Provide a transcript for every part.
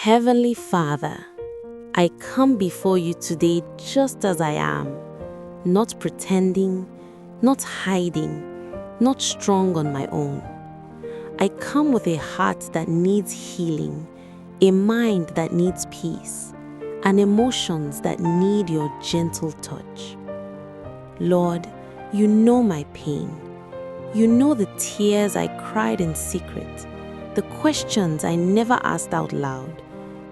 Heavenly Father, I come before you today just as I am, not pretending, not hiding, not strong on my own. I come with a heart that needs healing, a mind that needs peace, and emotions that need your gentle touch. Lord, you know my pain. You know the tears I cried in secret, the questions I never asked out loud,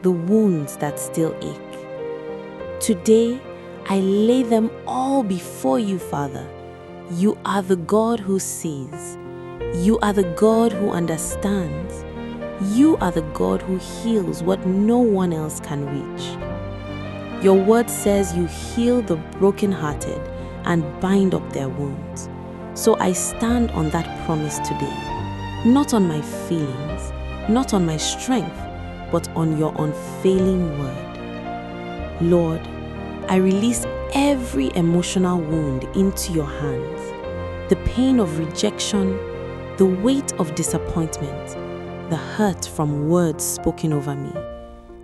the wounds that still ache. Today, I lay them all before you, Father. You are the God who sees. You are the God who understands. You are the God who heals what no one else can reach. Your word says you heal the brokenhearted and bind up their wounds. So I stand on that promise today, not on my feelings, not on my strength, but on your unfailing word. Lord, I release every emotional wound into your hands. The pain of rejection, the weight of disappointment, the hurt from words spoken over me,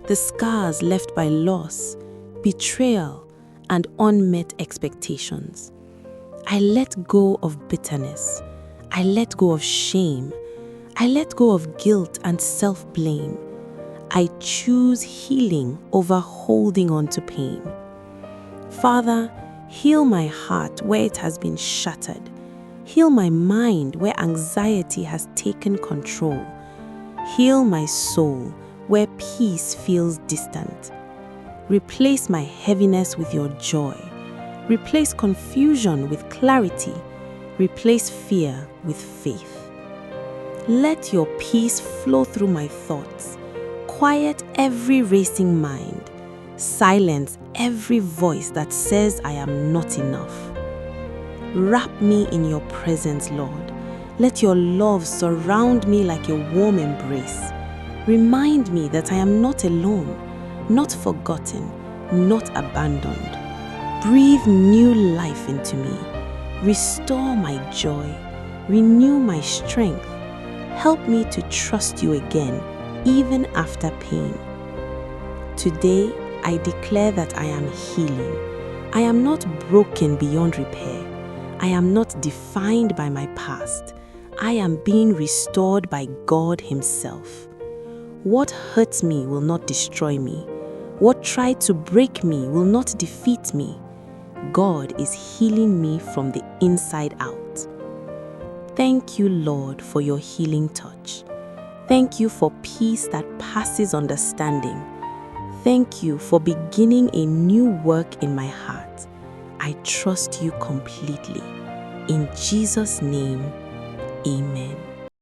the scars left by loss, betrayal, and unmet expectations. I let go of bitterness. I let go of shame. I let go of guilt and self-blame. I choose healing over holding on to pain. Father, heal my heart where it has been shattered. Heal my mind where anxiety has taken control. Heal my soul where peace feels distant. Replace my heaviness with your joy. Replace confusion with clarity. Replace fear with faith. Let your peace flow through my thoughts. Quiet every racing mind. Silence every voice that says I am not enough. Wrap me in your presence, Lord. Let your love surround me like a warm embrace. Remind me that I am not alone, not forgotten, not abandoned. Breathe new life into me. Restore my joy. Renew my strength. Help me to trust you again, even after pain. Today, I declare that I am healing. I am not broken beyond repair. I am not defined by my past. I am being restored by God Himself. What hurts me will not destroy me. What tried to break me will not defeat me. God is healing me from the inside out. Thank you, Lord, for your healing touch. Thank you for peace that passes understanding. Thank you for beginning a new work in my heart. I trust you completely. In Jesus' name, amen.